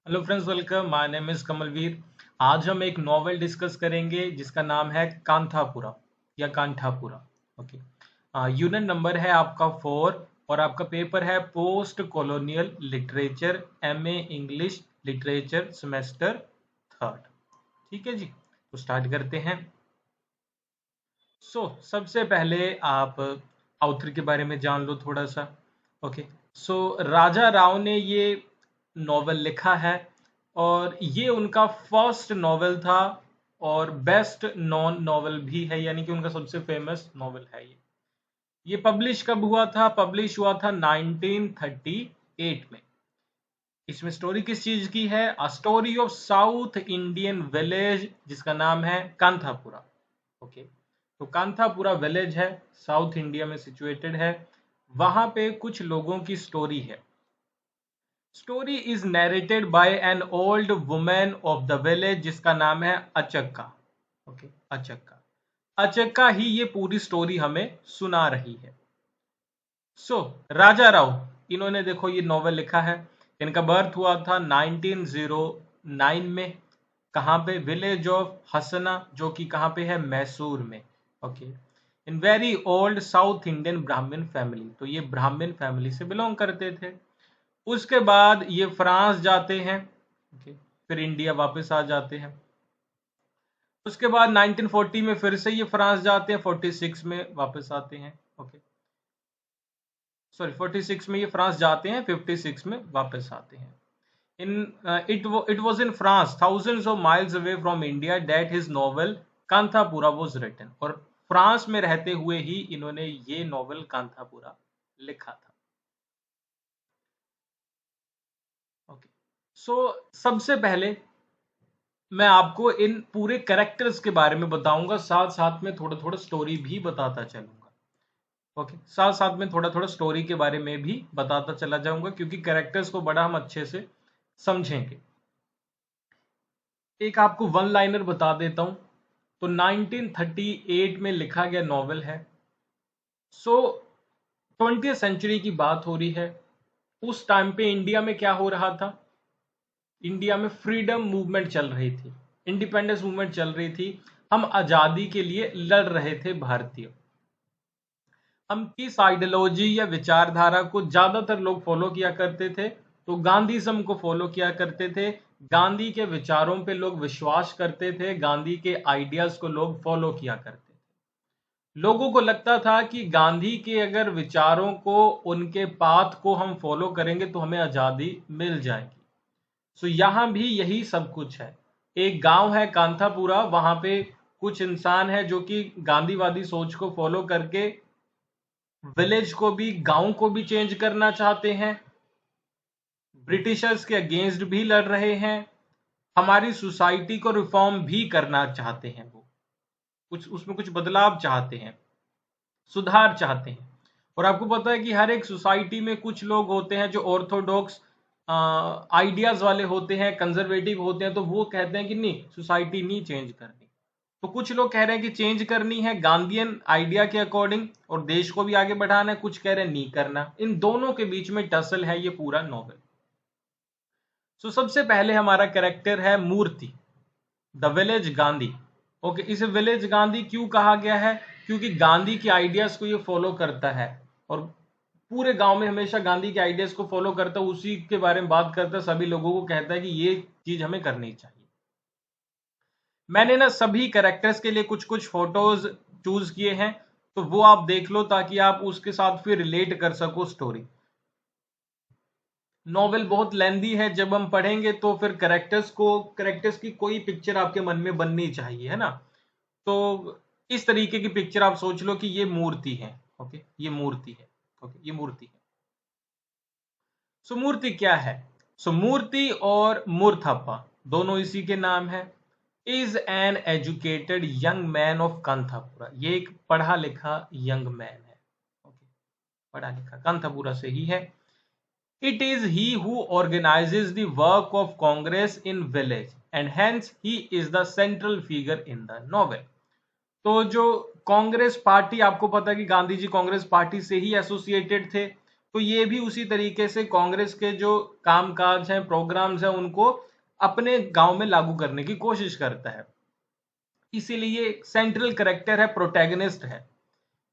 Hello friends, welcome. My name is Kamalveer. आज हम एक नॉवेल डिस्कस करेंगे जिसका नाम है कांथापुरा या कांठापुरा। ओके। यूनिट नंबर है आपका 4 और आपका पेपर है post colonial literature, MA English literature, semester 3। ठीक है जी, तो स्टार्ट करते हैं। सबसे पहले आप ऑथर के बारे में जान लो थोड़ा सा। ओके। राजा राव ने ये नॉवेल लिखा है और ये उनका फर्स्ट नॉवेल था और बेस्ट नॉन नॉवेल भी है, यानी कि उनका सबसे फेमस नॉवेल है ये पब्लिश कब हुआ था? पब्लिश हुआ था 1938 में। इसमें स्टोरी किस चीज की है? A story of south Indian village जिसका नाम है कांथापुरा। ओके। तो कांथापुरा विलेज है, साउथ इंडिया में सिचुएटेड है। वहां पे कुछ लोगों की स्टोरी है। Story is narrated by an old women of the village जिसका नाम है अचक्का। ओके, अचक्का। अचक्का ही ये पूरी स्टोरी हमें सुना रही है। राजा राव, इन्होंने देखो ये नॉवेल लिखा है। इनका बर्थ हुआ था 1909 में। कहाँ पे? विलेज ऑफ हसना, जो कि कहाँ पे है? मैसूर में। Okay. In very old south Indian ब्राह्मण फैमिली, तो ये ब्राह्मण फैमिली से बिलोंग करते थे। उसके बाद ये फ्रांस जाते हैं। ओके। फिर इंडिया वापस आ जाते हैं। उसके बाद 1940 में फिर से ये फ्रांस जाते हैं, 46 में वापस आते हैं। ओके, सॉरी 46 में ये फ्रांस जाते हैं, 56 में वापस आते हैं। It was in France, thousands of miles away from India, that his novel Kanthapura was written. और फ्रांस में रहते हुए ही इन्होंने ये नॉवेल कांथापुरा लिखा था। ओके। सबसे पहले मैं आपको इन पूरे कैरेक्टर्स के बारे में बताऊंगा, साथ साथ में थोड़ा थोड़ा स्टोरी भी बताता चलूंगा। ओके, साथ साथ में थोड़ा थोड़ा स्टोरी के बारे में भी बताता चला जाऊंगा, क्योंकि कैरेक्टर्स को बड़ा हम अच्छे से समझेंगे। एक आपको वन लाइनर बता देता हूं। तो 1938 में लिखा गया नॉवेल है। सो 20th सेंचुरी की बात हो रही है। उस टाइम पे इंडिया में क्या हो रहा था? इंडिया में फ्रीडम मूवमेंट चल रही थी, इंडिपेंडेंस मूवमेंट चल रही थी। हम आजादी के लिए लड़ रहे थे भारतीय। हम किस आइडियोलॉजी या विचारधारा को ज्यादातर लोग फॉलो किया करते थे? तो गांधीज्म को फॉलो किया करते थे। गांधी के विचारों पे लोग विश्वास करते थे, गांधी के आइडियाज को लोग फॉलो किया करते थे। लोगों को लगता था कि गांधी के अगर विचारों को, उनके पाथ को हम फॉलो करेंगे तो हमें आजादी मिल जाएगी। यहां भी यही सब कुछ है। एक गांव है कांथापुरा, वहां पे कुछ इंसान है जो कि गांधीवादी सोच को फॉलो करके विलेज को भी, गांव को भी चेंज करना चाहते हैं। ब्रिटिशर्स के अगेंस्ट भी लड़ रहे हैं। हमारी सोसाइटी को रिफॉर्म भी करना चाहते हैं। वो कुछ उसमें कुछ बदलाव चाहते हैं, सुधार चाहते हैं। और आपको पता है कि हर एक सोसाइटी में कुछ लोग होते हैं जो ऑर्थोडॉक्स आइडियाज वाले होते हैं, कंजर्वेटिव होते हैं। तो वो कहते हैं कि नहीं, सोसाइटी नहीं चेंज करनी। तो कुछ लोग कह रहे हैं कि चेंज करनी है गांधीयन आइडिया के अकॉर्डिंग और देश को भी आगे बढ़ाना है। कुछ कह रहे हैं नहीं करना। इन दोनों के बीच में टसल है ये पूरा नॉवेल। सबसे पहले हमारा कैरेक्टर है मूर्ति, द विलेज गांधी। ओके, इसे विलेज गांधी क्यों कहा गया है? क्योंकि गांधी के आइडियाज को ये फॉलो करता है और पूरे गांव में हमेशा गांधी के आइडियाज को फॉलो करता है, उसी के बारे में बात करता है, सभी लोगों को कहता है कि ये चीज हमें करनी चाहिए। मैंने ना सभी कैरेक्टर्स के लिए कुछ कुछ फोटोज चूज किए हैं, तो वो आप देख लो ताकि आप उसके साथ फिर रिलेट कर सको स्टोरी। नॉवेल बहुत लेंदी है, जब हम पढ़ेंगे तो फिर कैरेक्टर्स की कोई पिक्चर आपके मन में बननी चाहिए, है ना? तो इस तरीके की पिक्चर आप सोच लो कि ये मूर्ति है। ओके, ये मूर्ति है। ओके, ये मूर्ति है। मूर्ति क्या है? मूर्ति और मूर्थप्पा दोनों इसी के नाम है। Is an educated young man of Kanthapura. ये एक पढ़ा लिखा यंग मैन है। ओके, पढ़ा लिखा कांथापुरा से ही है। It is he who organizes the work of Congress in village and hence he is the central figure in the novel. तो जो कांग्रेस पार्टी, आपको पता है कि गांधी जी कांग्रेस पार्टी से ही एसोसिएटेड थे। तो ये भी उसी तरीके से कांग्रेस के जो कामकाज हैं, प्रोग्राम्स हैं, उनको अपने गांव में लागू करने की कोशिश करता है। इसीलिए सेंट्रल कैरेक्टर है, प्रोटैगनिस्ट है।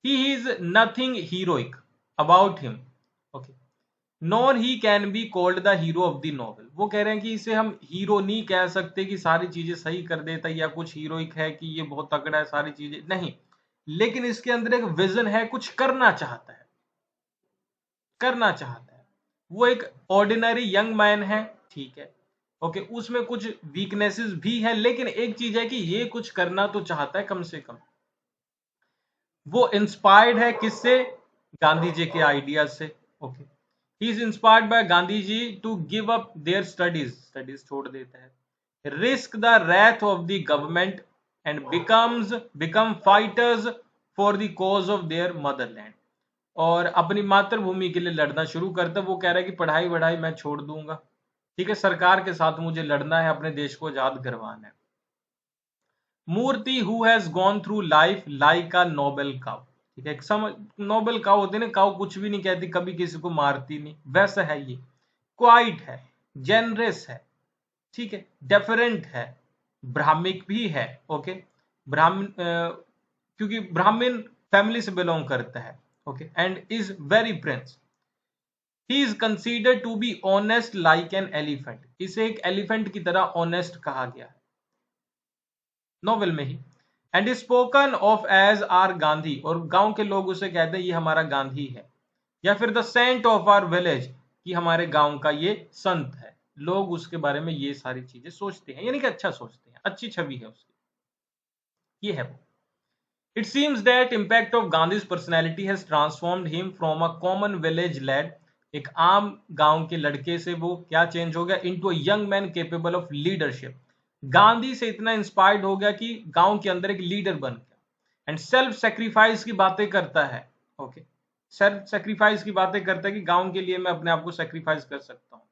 He is nothing heroic about him, okay, nor he can be called the hero of the novel. वो कह रहे हैं कि इसे हम हीरो नहीं कह सकते कि सारी चीजें सही कर देता है या कुछ हीरोइक है कि ये बहुत तगड़ा है, सारी चीजें नहीं, लेकिन इसके अंदर एक विजन है, कुछ करना चाहता है, करना चाहता है। वो एक ऑर्डिनरी यंग मैन है, ठीक है, ओके, उसमें कुछ वीकनेसेस भी है, लेकिन एक चीज है कि ये कुछ करना तो चाहता है कम से कम। वो इंस्पायर्ड है किससे? गांधी जी के आइडियाज से, okay. He is inspired by Gandhi ji to give up their studies, studies छोड़ देता है, risk the wrath of the government and become fighters for the cause of their motherland. और अपनी मातृभूमि के लिए लड़ना शुरू करता है। वो कह रहा है कि पढ़ाई वढ़ाई मैं छोड़ दूंगा, ठीक है, सरकार के साथ मुझे लड़ना है, अपने देश को आजाद करवाना है। Moorthy who has gone through life like a noble cow, ठीक है, समझ, नोबल काउ होते ना, काउ कुछ भी नहीं कहती, कभी किसी को मारती नहीं, वैसा है ये। क्वाइट है, जेनरस है, ठीक है, डेफरेंट है, ब्राह्मिक भी है, ओके, ब्राह्मण, क्योंकि ब्राह्मण फैमिली से बिलोंग करता है, okay, and is very prince. He is considered to be honest like an elephant. इसे एक एलिफेंट की तरह ऑनेस्ट कहा गया है नोवेल में ही। And is spoken of as our Gandhi, और गांव के लोग उसे कहते हैं ये हमारा गांधी है, या फिर the saint of our village, कि हमारे गांव का ये संत है। लोग उसके बारे में ये सारी चीजें सोचते हैं, यानी कि अच्छा सोचते हैं, अच्छी छवि है उसकी, ये है वो। It seems that impact of Gandhi's personality has transformed him from a common village lad, एक आम गांव के लड़के से वो क्या चेंज हो गया, into a young man capable of leadership। Gandhi से इतना इंस्पायर्ड हो गया कि गांव के अंदर एक लीडर बन गया। एंड सेल्फ सेक्रीफाइस की बातें करता है, ओके, सेल्फ सेक्रीफाइस की बातें करता है कि गांव के लिए मैं अपने आप को सेक्रीफाइस कर सकता हूँ,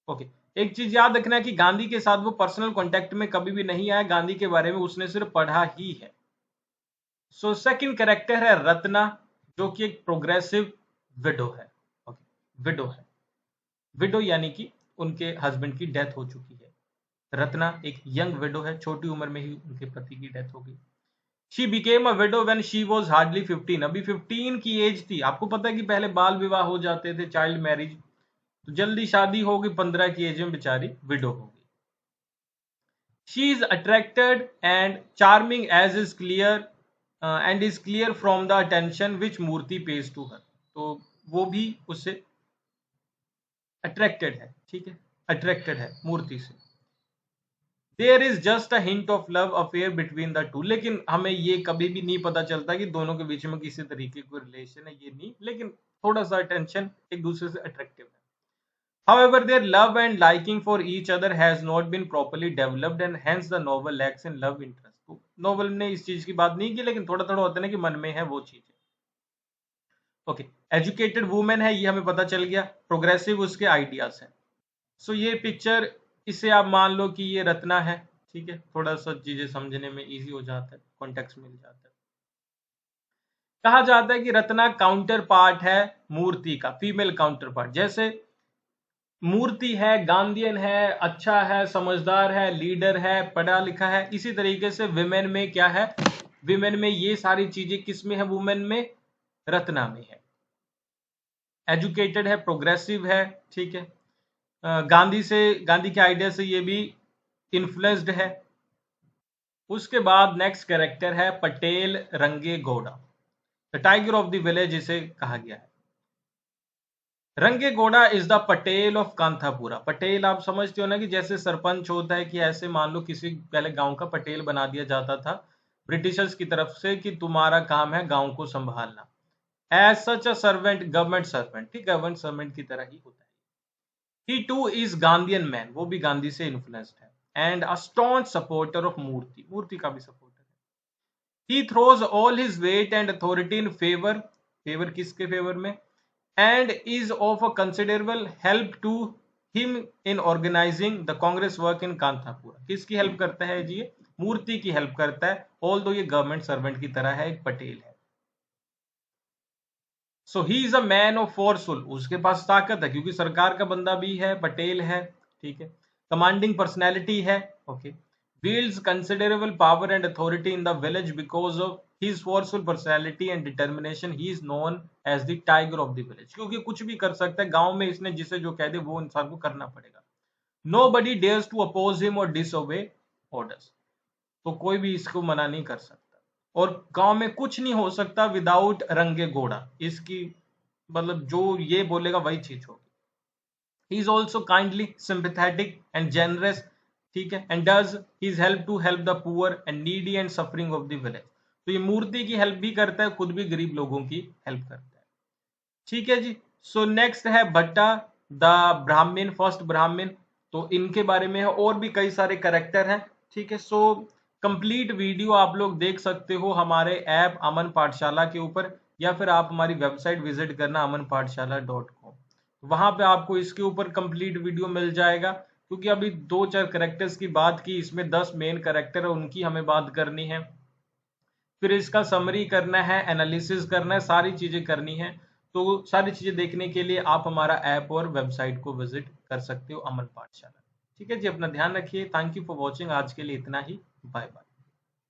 ओके। एक चीज याद रखना है कि गांधी के साथ वो पर्सनल कॉन्टेक्ट में कभी भी नहीं आया, गांधी के बारे में उसने सिर्फ पढ़ा ही है। सो सेकंड कैरेक्टर है रत्ना, जो कि एक प्रोग्रेसिव विडो है, ओके, विडो है, विडो यानी कि उनके हस्बैंड की डेथ हो चुकी है। रत्ना एक यंग विडो है, छोटी उम्र में ही उनके पति की डेथ हो गई। She became a window when she was hardly 15, अभी 15 की एज थी। आपको पता है कि पहले बाल विवाह हो जाते थे, चाइल्ड मैरिज, तो जल्दी शादी हो गई, 15 की एज में बेचारी विडो हो गई। She is attracted and charming as is clear and is clear from the attention which Moorthy pays to her. तो वो भी उससे अट्रैक्टेड है, ठीक है, अट्रैक्टेड है मूर्ति से। There is just a hint of love affair between the two, लेकिन हमें ये कभी भी नहीं पता चलता कि दोनों के बीच में किसी तरीके का रिलेशन है, ये नहीं, लेकिन थोड़ा सा अटेंशन, एक दूसरे से अट्रैक्टिव है। However, their love and liking for each other has not been properly developed and hence the novel lacks in love interest। तो नोवेल ने इस चीज की बात नहीं की, लेकिन थोड़ा थोड़ा होता है ना कि मन में है वो चीज। ओके, एजुकेटेड वुमेन है, ये हमें पता चल गया, प्रोग्रेसिव उसके आइडियाज हैं। सो ये पिक्चर, इसे आप मान लो कि ये रत्ना है, ठीक है, थोड़ा सा चीजें समझने में इजी हो जाता है, कॉन्टेक्स्ट मिल जाता है। कहा जाता है कि रत्ना काउंटर पार्ट है मूर्ति का, फीमेल काउंटर पार्ट। जैसे मूर्ति है, गांधीयन है, अच्छा है, समझदार है, लीडर है, पढ़ा लिखा है, इसी तरीके से विमेन में क्या है, विमेन में ये सारी चीजें किस में है, वुमेन में, रत्ना में है। एजुकेटेड है, प्रोग्रेसिव है, ठीक है, गांधी के आइडिया से ये भी इन्फ्लुएंस्ड है। उसके बाद नेक्स्ट कैरेक्टर है Patel Range Gowda, the tiger of the village इसे कहा गया है। Range Gowda is the Patel of Kanthapura. Patel आप समझते हो ना कि जैसे सरपंच होता है, कि ऐसे मान लो किसी पहले गांव का पटेल बना दिया जाता था ब्रिटिशर्स की तरफ से, कि तुम्हारा काम है गांव को संभालना। As such a servant, government servant, ठीक, गवर्नमेंट सर्वेंट की तरह ही होता है। He too is Gandhian man, वो भी गांधी से इन्फ्लुएंस्ड है, and a staunch supporter of Moorthy, Moorthy का भी सपोर्टर है। He throws all his weight and authority in favour, favour किसके फेवर में, and is of a considerable help to him in organizing the Congress work in Kanthapura. किसकी help करता है जी? मूर्ति की help करता है, ऑल दो ये गवर्नमेंट सर्वेंट की तरह है, एक पटेल है। So he is a man of forceful, उसके पास ताकत है क्योंकि सरकार का बंदा भी है, पटेल है, ठीक है, कमांडिंग पर्सनैलिटी है, okay, wields considerable power and authority in the village because of his forceful personality and determination. He is known as the tiger of the village, क्योंकि कुछ भी कर सकता है गांव में, इसने जिसे जो कह दे वो इंसान को करना पड़ेगा. Nobody dares to oppose him or disobey orders, तो कोई भी इसको मना नहीं कर सकता. और गांव में कुछ नहीं हो सकता विदाउट रंगे घोड़ा, इसकी मतलब जो ये बोलेगा वही चीज होगी. He is also kindly sympathetic and generous, ठीक है, and does his help to help the poor and needy and suffering of the village. तो ये मूर्ति की हेल्प भी करता है, खुद भी गरीब लोगों की हेल्प करता है. ठीक है जी. सो नेक्स्ट है भट्टा द ब्राह्मण, फर्स्ट ब्राह्मण. तो इनके बारे में है, और भी कई सारे करेक्टर हैं, ठीक है. सो कंप्लीट वीडियो आप लोग देख सकते हो हमारे ऐप अमन पाठशाला के ऊपर, या फिर आप हमारी वेबसाइट विजिट करना amanpathshala.com. वहां पे आपको इसके ऊपर कंप्लीट वीडियो मिल जाएगा, क्योंकि अभी 2-4 करेक्टर्स की बात की, इसमें 10 मेन करेक्टर है, उनकी हमें बात करनी है, फिर इसका समरी करना है, एनालिसिस करना है, सारी चीजें करनी है. तो सारी चीजें देखने के लिए आप हमारा ऐप और वेबसाइट को विजिट कर सकते हो, अमन पाठशाला. ठीक है जी, अपना ध्यान रखिए. Thank you for watching. आज के लिए इतना ही. Bye bye.